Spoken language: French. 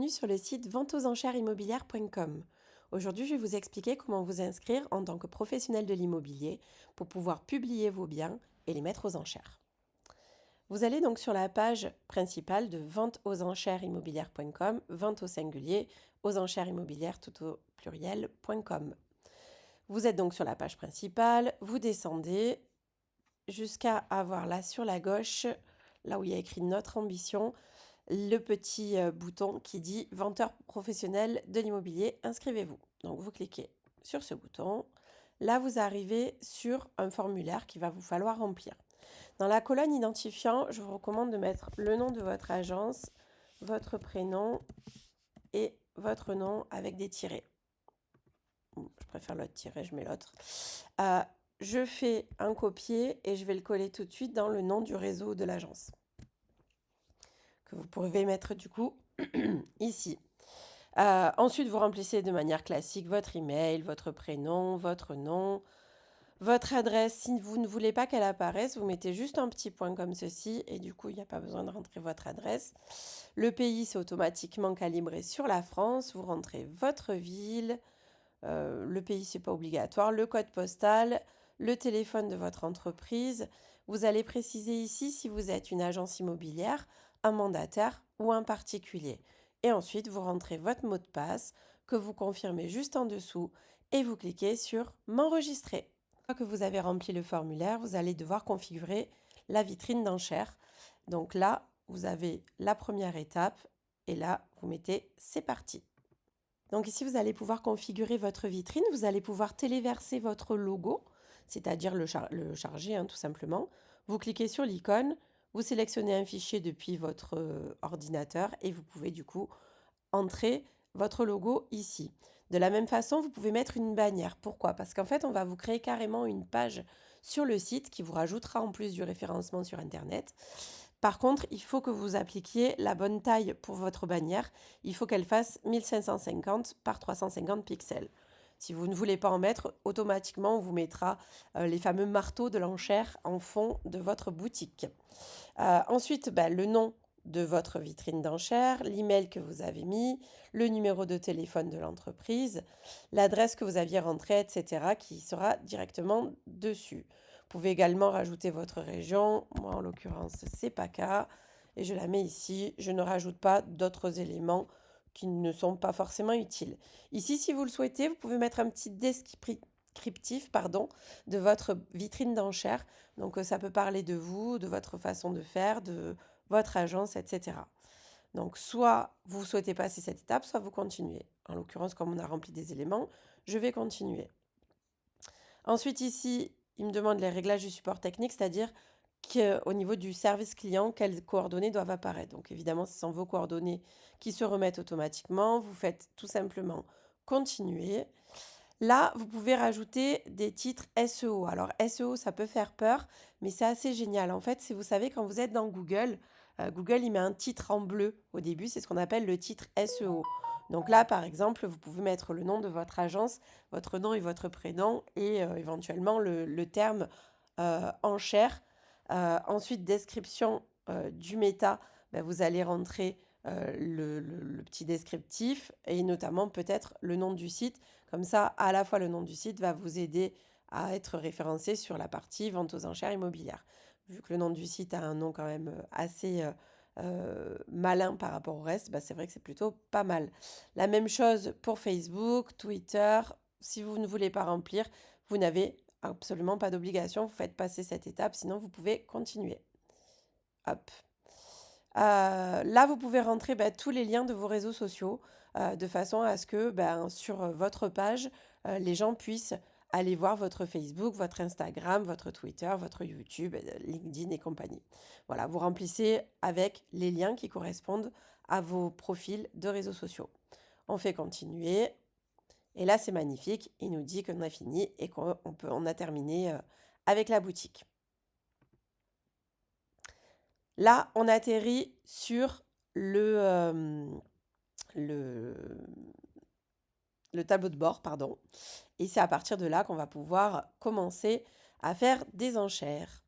Bienvenue sur le site venteauxenchèresimmobilières.com. Aujourd'hui, je vais vous expliquer comment vous inscrire en tant que professionnel de l'immobilier pour pouvoir publier vos biens et les mettre aux enchères. Vous allez donc sur la page principale de venteauxenchèresimmobilières.com, vente au singulier, aux enchères immobilières tout au pluriel.com. Vous êtes donc sur la page principale, vous descendez jusqu'à avoir là sur la gauche, là où il y a écrit notre ambition, le petit bouton qui dit Venteur professionnel de l'immobilier, inscrivez-vous. Donc vous cliquez sur ce bouton. Là, vous arrivez sur un formulaire qu'il va vous falloir remplir. Dans la colonne identifiant, je vous recommande de mettre le nom de votre agence, votre prénom et votre nom avec des tirets. Je préfère l'autre tiret, je mets l'autre. Je fais un copier et je vais le coller tout de suite dans le nom du réseau de l'agence, que vous pouvez mettre du coup ici. Ensuite, vous remplissez de manière classique votre email, votre prénom, votre nom, votre adresse. Si vous ne voulez pas qu'elle apparaisse, vous mettez juste un petit point comme ceci et du coup, il n'y a pas besoin de rentrer votre adresse. Le pays, c'est automatiquement calibré sur la France. Vous rentrez votre ville. Le pays, c'est pas obligatoire. Le code postal, le téléphone de votre entreprise. Vous allez préciser ici si vous êtes une agence immobilière, un mandataire ou un particulier. Et ensuite, vous rentrez votre mot de passe que vous confirmez juste en dessous et vous cliquez sur M'enregistrer. Une fois que vous avez rempli le formulaire, vous allez devoir configurer la vitrine d'enchères. Donc là, vous avez la première étape et là, vous mettez C'est parti. Donc ici, vous allez pouvoir configurer votre vitrine, vous allez pouvoir téléverser votre logo, c'est-à-dire le charger tout simplement. Vous cliquez sur l'icône, vous sélectionnez un fichier depuis votre ordinateur et vous pouvez du coup entrer votre logo ici. De la même façon, vous pouvez mettre une bannière. Pourquoi? Parce qu'en fait, on va vous créer carrément une page sur le site qui vous rajoutera en plus du référencement sur Internet. Par contre, il faut que vous appliquiez la bonne taille pour votre bannière. Il faut qu'elle fasse 1550 par 350 pixels. Si vous ne voulez pas en mettre, automatiquement, on vous mettra les fameux marteaux de l'enchère en fond de votre boutique. Ensuite, le nom de votre vitrine d'enchères, l'email que vous avez mis, le numéro de téléphone de l'entreprise, l'adresse que vous aviez rentrée, etc., qui sera directement dessus. Vous pouvez également rajouter votre région. Moi, en l'occurrence, c'est PACA. Et je la mets ici. Je ne rajoute pas d'autres éléments qui ne sont pas forcément utiles. Ici, si vous le souhaitez, vous pouvez mettre un petit descriptif de votre vitrine d'enchères. Donc, ça peut parler de vous, de votre façon de faire, de votre agence, etc. Donc, soit vous souhaitez passer cette étape, soit vous continuez. En l'occurrence, comme on a rempli des éléments, je vais continuer. Ensuite, ici, il me demande les réglages du support technique, c'est-à-dire qu'au niveau du service client, quelles coordonnées doivent apparaître. Donc, évidemment, ce sont vos coordonnées qui se remettent automatiquement. Vous faites tout simplement continuer. Là, vous pouvez rajouter des titres SEO. Alors, SEO, ça peut faire peur, mais c'est assez génial. En fait, si vous savez, quand vous êtes dans Google, Google, il met un titre en bleu au début. C'est ce qu'on appelle le titre SEO. Donc là, par exemple, vous pouvez mettre le nom de votre agence, votre nom et votre prénom, et éventuellement le terme enchère. Ensuite, description du méta, vous allez rentrer le petit descriptif et notamment peut-être le nom du site. Comme ça, à la fois le nom du site va vous aider à être référencé sur la partie vente aux enchères immobilières. Vu que le nom du site a un nom quand même assez malin par rapport au reste, c'est vrai que c'est plutôt pas mal. La même chose pour Facebook, Twitter. Si vous ne voulez pas remplir, vous n'avez absolument pas d'obligation. Vous faites passer cette étape, sinon vous pouvez continuer. Hop. Là, vous pouvez rentrer tous les liens de vos réseaux sociaux de façon à ce que sur votre page, les gens puissent aller voir votre Facebook, votre Instagram, votre Twitter, votre YouTube, LinkedIn et compagnie. Voilà, vous remplissez avec les liens qui correspondent à vos profils de réseaux sociaux. On fait continuer. Et là, c'est magnifique. Il nous dit qu'on a fini et on a terminé avec la boutique. Là, on atterrit sur le tableau de bord, pardon. Et c'est à partir de là qu'on va pouvoir commencer à faire des enchères.